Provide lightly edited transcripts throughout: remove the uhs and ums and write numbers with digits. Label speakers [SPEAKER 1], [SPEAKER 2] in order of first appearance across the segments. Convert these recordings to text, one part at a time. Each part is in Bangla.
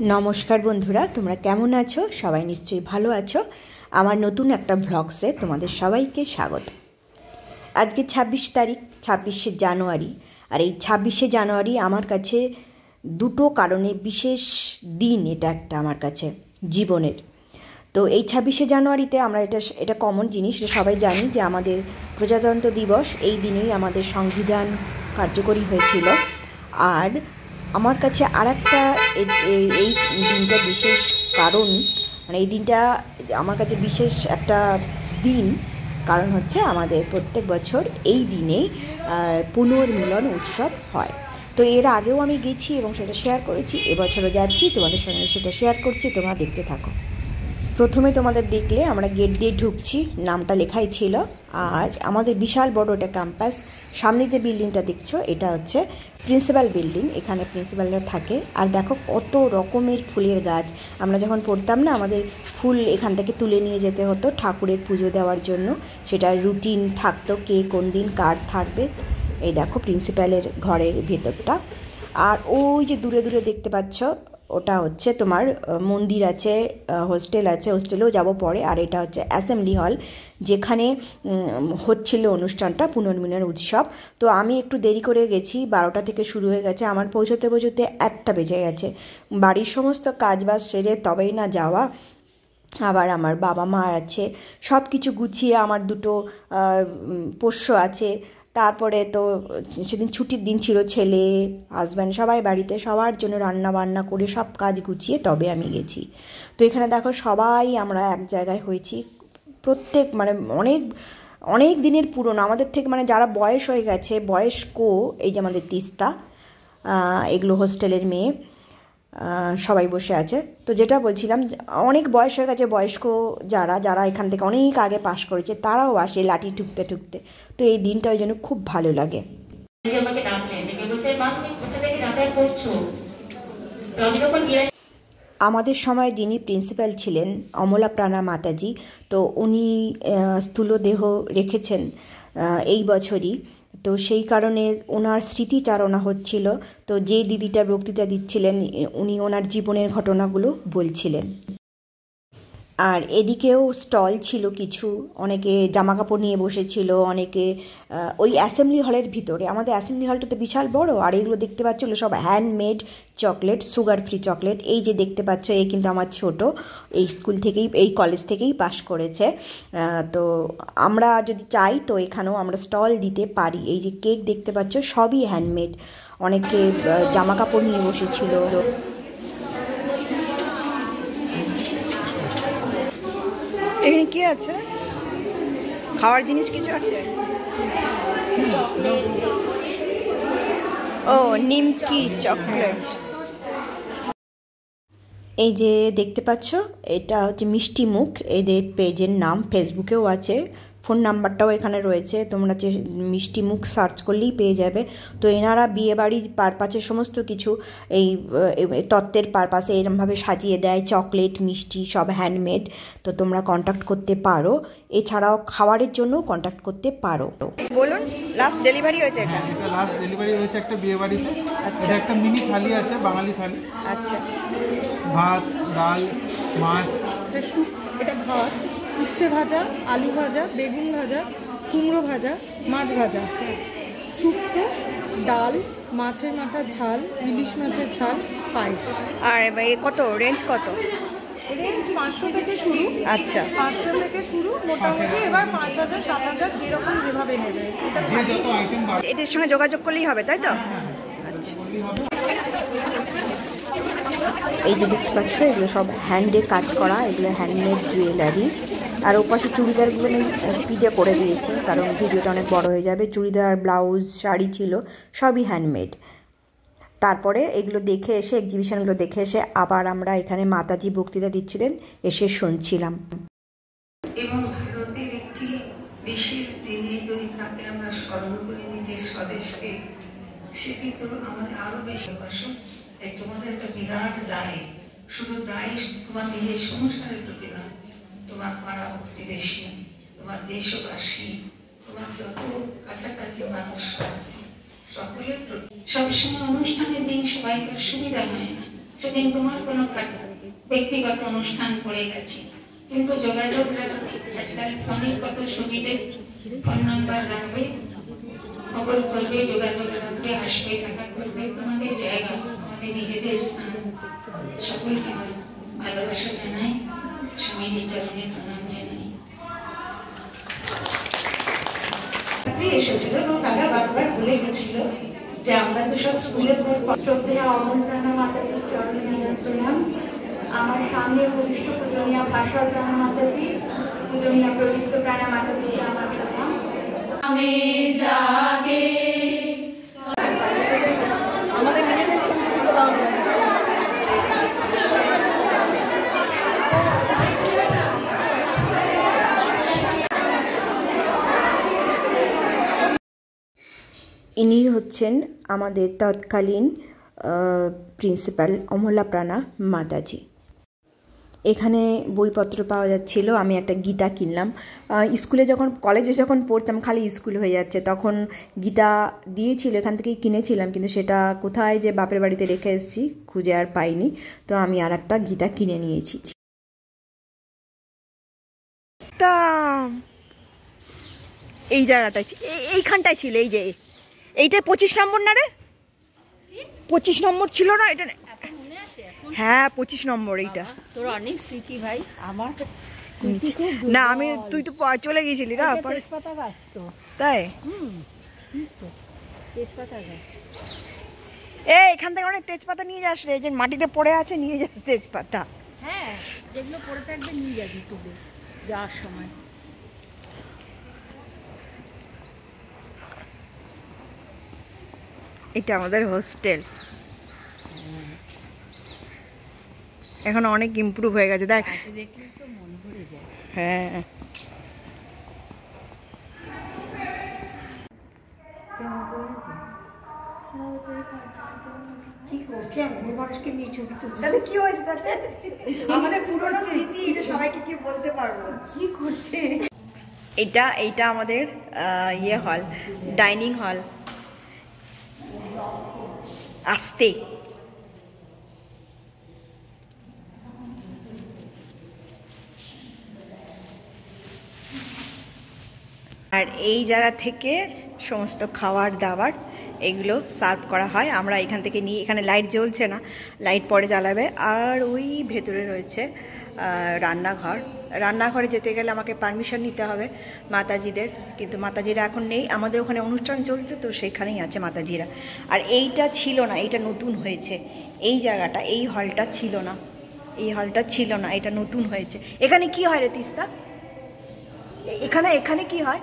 [SPEAKER 1] नमस्कार बंधुरा तोमरा केमन आछो सबाई निश्चयई भालो आछो। आमार नतून एकटा भ्लगसे तोमादेर सबाइके स्वागत। आज के 26 तारीख 26शे जानुआरी और ये 26शे जानुआरी आमार काछे दुटो कारणे विशेष दिन। एटा एकटा आमार काछे जीवनेर। तो ये 26शे जानुआरीते आमरा एटा कमन जिनिस सबाई जानी जे आमादेर प्रजातंत्र दिवस এই দিনেই आमादेर संविधान कार्यकरी हयेछिलो। और আমার কাছে আরেকটা এই দিনটা বিশেষ কারণ মানে এই দিনটা আমার কাছে বিশেষ একটা দিন কারণ হচ্ছে আমাদের প্রত্যেক বছর এই দিনেই পুনর্মিলন উৎসব হয়। তো এর আগেও আমি গেছি এবং সেটা শেয়ার করেছি, এবছরও যাচ্ছি তোমাদের সঙ্গে সেটা শেয়ার করছি, তোমরা দেখতে থাকো। প্রথমে তোমাদের দেখলে আমরা গেট দিয়ে ঢুকছি, নামটা লেখাই ছিল। আর আমাদের বিশাল বড় একটা ক্যাম্পাস। সামনে যে বিল্ডিংটা দেখছো এটা হচ্ছে প্রিন্সিপাল বিল্ডিং, এখানে প্রিন্সিপালরা থাকে। আর দেখো কত রকমের ফুলের গাছ। আমরা যখন পড়তাম না আমাদের ফুল এখান থেকে তুলে নিয়ে যেতে হতো ঠাকুরের পুজো দেওয়ার জন্য, সেটা রুটিন থাকতো কে কোন দিন কার থাকবে। এই দেখো প্রিন্সিপালের ঘরের ভেতরটা। আর ওই যে দূরে দূরে দেখতে পাচ্ছ ওটা হচ্ছে তোমার মন্দির আছে, হোস্টেল আছে, হোস্টেলেও যাব পরে। আর এটা হচ্ছে অ্যাসেম্বলি হল যেখানে হচ্ছিল অনুষ্ঠানটা পুনর্মিলন উৎসব। তো আমি একটু দেরি করে গেছি, 12টা থেকে শুরু হয়ে গেছে, আমার পৌঁছতে 1টা বেজে গেছে। বাড়ির সমস্ত কাজবাজ সেরে তবেই না যাওয়া। আবার আমার বাবা মা আছে, সব কিছু গুছিয়ে আমার দুটো পোষ্য আছে। তারপরে তো সেদিন ছুটির দিন ছিল, ছেলে হাজব্যান্ড সবাই বাড়িতে, সবার জন্য রান্না বান্না করে সব কাজ গুছিয়ে তবে আমি গেছি। তো এখানে দেখো সবাই আমরা এক জায়গায় হয়েছি, প্রত্যেক মানে অনেক অনেক দিনের পুরনো আমাদের থেকে, মানে যারা বয়স হয়ে গেছে বয়স্ক, এই যে আমাদের তিস্তা, এগুলো হোস্টেলের মেয়ে সবাই বসে আছে। তো যেটা বলছিলাম অনেক বয়স হয়ে গেছে, বয়স্ক যারা যারা এখান থেকে অনেক আগে পাশ করেছে তারাও আসে লাঠি ঠুকতে ঠুকতে। তো এই দিনটা ওই জন্য খুব ভালো লাগে। আমাদের সময় যিনি প্রিন্সিপাল ছিলেন অমলাপ্রাণা মাতাজি, তো উনি স্থূলদেহ রেখেছেন এই বছরই। তো সেই কারণে ওনার স্মৃতিচারণা হচ্ছিল। তো যে দিদিটা বক্তৃতা দিচ্ছিলেন উনি ওনার জীবনের ঘটনাগুলো বলছিলেন। আর এদিকেও স্টল ছিল কিছু, অনেকে জামাকাপড় নিয়ে বসেছিল, অনেকে ওই অ্যাসেম্বলি হলের ভিতরে। আমাদের অ্যাসেম্বলি হলটা তো বিশাল বড়। আর এগুলো দেখতে পাচ্ছিলো সব handmade chocolate, sugar free chocolate. এই যে দেখতে পাচ্ছ এই কিন্তু আমার ছোট, এই স্কুল থেকেই এই কলেজ থেকেই পাশ করেছে। তো আমরা যদি চাই তো এখানেও আমরা স্টল দিতে পারি। এই যে কেক দেখতে পাচ্ছ সবই হ্যান্ডমেড। অনেকে জামাকাপড় নিয়ে বসেছিল। এখানে কি আছে? খাওয়ার জিনিস কিছু আছে? ও নিমকি চকলেট। এই যে দেখতে পাচ্ছ এটা হচ্ছে মিষ্টি মুখ, এদের পেজের নাম, ফেসবুকেও আছে, ফোন নাম্বারটাও এখানে রয়েছে, তোমরা যে মিষ্টি মুখ সার্চ করলেই পেয়ে যাবে। তো এনারা বিয়েবাড়ির পারপাসে সমস্ত কিছু এই তত্ত্বের পারপাসে এরমভাবে সাজিয়ে দেয়, চকলেট মিষ্টি সব হ্যান্ডমেড। তো তোমরা কন্ট্যাক্ট করতে পারো, এছাড়াও খাবারের জন্য কন্ট্যাক্ট করতে পারো। বলুন লাস্ট ডেলিভারি হয়েছে এটা?
[SPEAKER 2] লাস্ট ডেলিভারি হয়েছে একটা বিয়েবাড়িতে। আচ্ছা, একটা মিনি থালি আছে, বাঙালি থালি। আচ্ছা, ভাত ডাল মাছ,
[SPEAKER 3] এটা ভাত, উচ্ছে ভাজা, আলু ভাজা, বেগুন ভাজা, কুমড়ো ভাজা, মাছ ভাজা, শুক্তো, ডাল, মাছের মাথার ঝাল, ইলিশ মাছের ঝাল, পায়েস।
[SPEAKER 1] আর কত রেঞ্জ? কত
[SPEAKER 3] রেঞ্জ? 500 থেকে শুরু।
[SPEAKER 1] আচ্ছা,
[SPEAKER 3] 500 থেকে শুরু মোটামুটি। এবার 5000 7000 যেরকম যেভাবে নেবে।
[SPEAKER 1] এটার সঙ্গে যোগাযোগ করলেই হবে, তাই তো? আচ্ছা, এই যে দেখতে পাচ্ছ এগুলো সব হ্যান্ডে কাজ করা, এগুলো হ্যান্ডমেড জুয়েলারি। আর ওপাশে চুড়িদারগুলো আমি স্পিডে করে দিয়েছি কারণ ভিডিওটা অনেক বড় হয়ে যাবে। চুড়িদার, ব্লাউজ, শাড়ি ছিল, সবই হ্যান্ডমেড। তারপরে এগুলো দেখে এসে, এক্সিবিশনগুলো দেখে এসে আবার আমরা এখানে মাতাজি বক্তৃতা দিচ্ছিলেন, এসে শুনছিলাম।
[SPEAKER 4] এবং ভারতের একটি বিশেষ দিনে যদি তাকে আমরা স্মরণ করি নিজের স্বদেশকে, সেটি তো আমাদের আরো বেশি ভালোবাসো। তোমাদের একটা বিরাট দায়, শুধু দায় তোমার নিজের সংসারের প্রতি নয়, তোমার পাড়া প্রতিবেশী, তোমার দেশবাসী, তোমার যত কাছাকাছি মানুষ আছে সকলের প্রতি। সবসময় অনুষ্ঠানের দিন সবাইকার সুবিধা হয় না, সেদিন তোমার কোনো ব্যক্তিগত অনুষ্ঠান পড়ে গেছে, কিন্তু যোগাযোগ রাখবে। আজকাল ফোনের কত সুবিধে, ফোন নাম্বার রাখবে, খবর করবে, যোগাযোগ রাখবে, আসবে, দেখা করবে। তোমাদের জায়গা, তোমাদের নিজেদের স্থান। সকলকে আমার ভালোবাসা জানাই, স্বামীজির চরণে প্রণাম জানাই। এসেছিল এবং তারা বারবার বলে গেছিল যে আমরা তো সব স্কুলের পর
[SPEAKER 5] শ্রদ্ধেয় অমরপ্রাণা মাতাজির চরণে প্রণাম। আমার সামনে বরিষ্ঠ পূজনীয়া ভাষা প্রাণা মাতাজি, পূজনীয়া প্রদীপ্ত প্রাণা মাতাজিকে আমার প্রণাম। আমি জাগে আমাদের নিজেদের ছবি
[SPEAKER 1] ইনি হচ্ছেন আমাদের তৎকালীন প্রিন্সিপাল অমলাপ্রাণা মাতাজি। এখানে বইপত্র পাওয়া যাচ্ছিল। আমি একটা গীতা কিনলাম। স্কুলে যখন, কলেজে যখন পড়তাম খালি স্কুল হয়ে যাচ্ছে, তখন গীতা দিয়েছিল, এখান থেকেই কিনেছিলাম, কিন্তু সেটা কোথায় যে বাপের বাড়িতে রেখে এসেছি খুঁজে আর পাইনি, তো আমি আর একটা গীতা কিনে নিয়েছি। তা এই জায়গাটা এইখানটায় ছিল, এই যে এইটা 25 নম্বর না রে? 25 নম্বর ছিল না এটা? হ্যাঁ 25 নম্বর এইটা।
[SPEAKER 6] তোর অনেক স্মৃতি ভাই। আমার
[SPEAKER 1] না আমি, তুই তো চলে গেছিলি না?
[SPEAKER 6] তেজপাতা গাছ তো,
[SPEAKER 1] তাই?
[SPEAKER 6] তেজপাতা গাছ।
[SPEAKER 1] এখান থেকে অনেক তেজপাতা নিয়ে যাস রে, যে মাটিতে পড়ে আছে নিয়ে যাস তেজপাতা।
[SPEAKER 6] হ্যাঁ, যেগুলো পড়ে থাকবে নিয়ে যাবি তুলে যাওয়ার সময়।
[SPEAKER 1] এটা আমাদের হোস্টেল। এখন অনেক ইমপ্রুভ হয়ে গেছে দেখ।
[SPEAKER 6] দেখলে তো মন ভরে যায়।
[SPEAKER 1] হ্যাঁ
[SPEAKER 6] কি করছে? আমি মানুষকে নিয়ে ছবি তুলতে
[SPEAKER 1] তাতে কি হয়েছে? তাতে আমাদের পুরনো স্মৃতি, এটা সবাইকে কি বলতে পারবো।
[SPEAKER 6] কি করছে?
[SPEAKER 1] এইটা আমাদের ইয়ে হল, ডাইনিং হল। আসতে আর এই জায়গা থেকে সমস্ত খাবার দাবার এগুলো সার্ভ করা হয়। আমরা এখান থেকে নিয়ে, এখানে লাইট জ্বলছে না, লাইট পরে জ্বালাবে। আর ওই ভেতরে রয়েছে রান্নাঘর। রান্নাঘরে যেতে গেলে আমাকে পারমিশন নিতে হবে মাতাজিদের, কিন্তু মাতাজিরা এখন নেই। আমাদের ওখানে অনুষ্ঠান চলছে তো সেখানেই আছে মাতাজিরা। আর এইটা ছিল না, এইটা নতুন হয়েছে। এই জায়গাটা, এই হলটা ছিল না, এই হলটা ছিল না, এটা নতুন হয়েছে। এখানে কি হয় রে তিস্তা? এখানে কি হয়?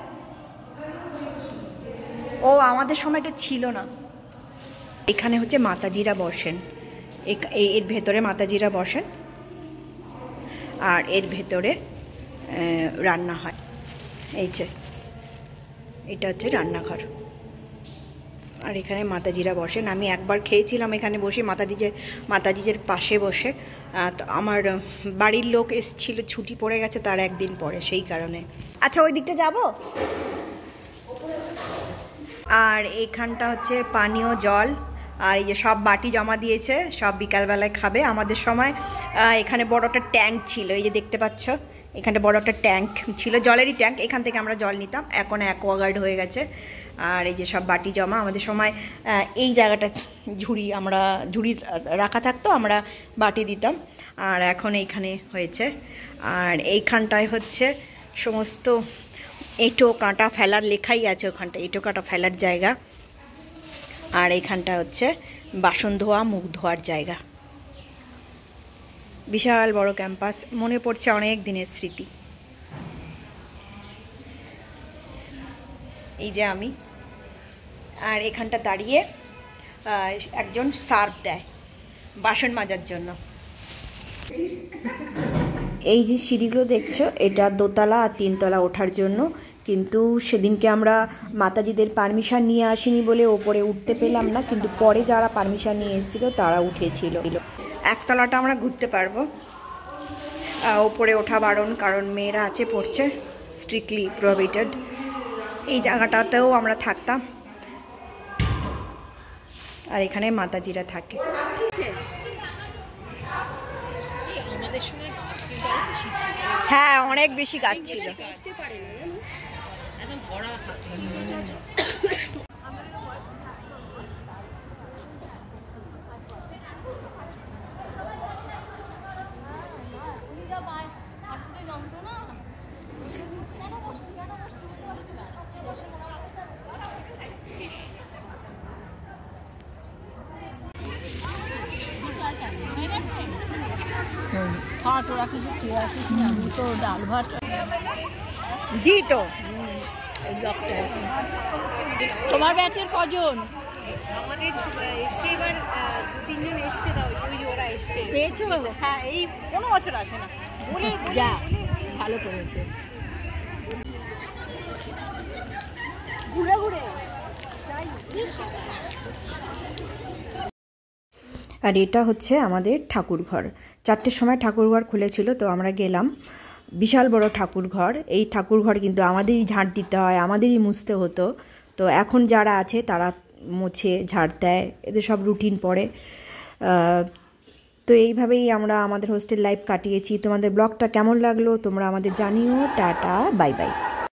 [SPEAKER 1] ও আমাদের সময় এটা ছিল না। এখানে হচ্ছে মাতাজিরা বসেন, এর ভেতরে মাতাজিরা বসেন, আর এর ভেতরে রান্না হয়। এই যে এটা হচ্ছে রান্নাঘর, আর এখানে মাতাজিরা বসেন। আমি একবার খেয়েছিলাম এখানে বসে, মাতাজিদের পাশে বসে। তো আমার বাড়ির লোক এসেছিল, ছুটি পড়ে গেছে তার একদিন পরে, সেই কারণে। আচ্ছা ওই দিকটা যাব। আর এখানটা হচ্ছে পানীয় জল, আর এই যে সব বাটি জমা দিয়েছে, সব বিকালবেলায় খাবে। আমাদের সময় এখানে বড় একটা ট্যাঙ্ক ছিল, এই যে দেখতে পাচ্ছ, এখানে বড় একটা ট্যাঙ্ক ছিল, জলেরই ট্যাঙ্ক। এখান থেকে আমরা জল নিতাম, এখন অ্যাকোয়াগার্ড হয়ে গেছে। আর এই যে সব বাটি জমা, আমাদের সময় এই জায়গাটা ঝুড়ি রাখা থাকতো, আমরা বাটি দিতাম। আর এখন এইখানে হয়েছে। আর এইখানটায় হচ্ছে সমস্ত এঁটো কাঁটা ফেলার, লেখাই আছে ওখানটা এঁটো কাঁটা ফেলার জায়গা। আর এইখানটা হচ্ছে বাসন ধোয়া, মুখ ধোয়ার জায়গা। বিশাল বড় ক্যাম্পাস, মনে পড়ছে অনেক দিনের স্মৃতি। এই যে আমি, আর এখানটা দাঁড়িয়ে একজন সার্ভ দেয় বাসন মাজার জন্য। এই যে সিঁড়িগুলো দেখছো, এটা দোতলা আর তিনতলা ওঠার জন্য, কিন্তু সেদিনকে আমরা মাতাজিদের পারমিশন নিয়ে আসিনি বলে ওপরে উঠতে পেলাম না, কিন্তু পরে যারা পারমিশন নিয়ে এসেছিল তারা উঠেছিল। একতলাটা আমরা ঘুরতে পারবো, ওপরে ওঠা বারণ, কারণ মেয়েরা আছে পড়ছে, স্ট্রিক্টলি প্রহিবিটেড। এই জায়গাটাতেও আমরা থাকতাম, আর এখানে মাতাজিরা থাকে।
[SPEAKER 7] আমাদের সময় গাছ কিন্তু আরো বেশি ছিল।
[SPEAKER 1] হ্যাঁ, অনেক বেশি গাছ ছিল।
[SPEAKER 7] কাটতে পারে না জানো, এখন ভরা থাকে।
[SPEAKER 6] হ্যাঁ, তোরা কিছু খেয়ে আসিস না, আমি তো ডাল ভাত
[SPEAKER 1] দি তো
[SPEAKER 6] তোমার ব্যাচের কজন
[SPEAKER 7] আমাদের এসছে এবার 2-3 জন এসছে, না ওই ওরা এসছে।
[SPEAKER 6] পেয়েছো?
[SPEAKER 7] হ্যাঁ, এই কোনো বছর আসে না বলে
[SPEAKER 6] যা ভালো করেছে।
[SPEAKER 7] ঘুরে ঘুরে
[SPEAKER 1] আর এটা হচ্ছে আমাদের ঠাকুরঘর। 4টের সময় ঠাকুরঘর খুলেছিল, তো আমরা গেলাম। বিশাল বড় ঠাকুরঘর। এই ঠাকুরঘর কিন্তু আমাদেরই ঝাঁট দিতে হয়, আমাদেরই মুছতে হতো। তো এখন যারা আছে তারা মুছে ঝাড় দেয়, এদের সব রুটিন পড়ে। তো এইভাবেই আমরা আমাদের হোস্টেল লাইফ কাটিয়েছি। তোমাদের ব্লগটা কেমন লাগলো তোমরা আমাদের জানিও। Tata, bye bye.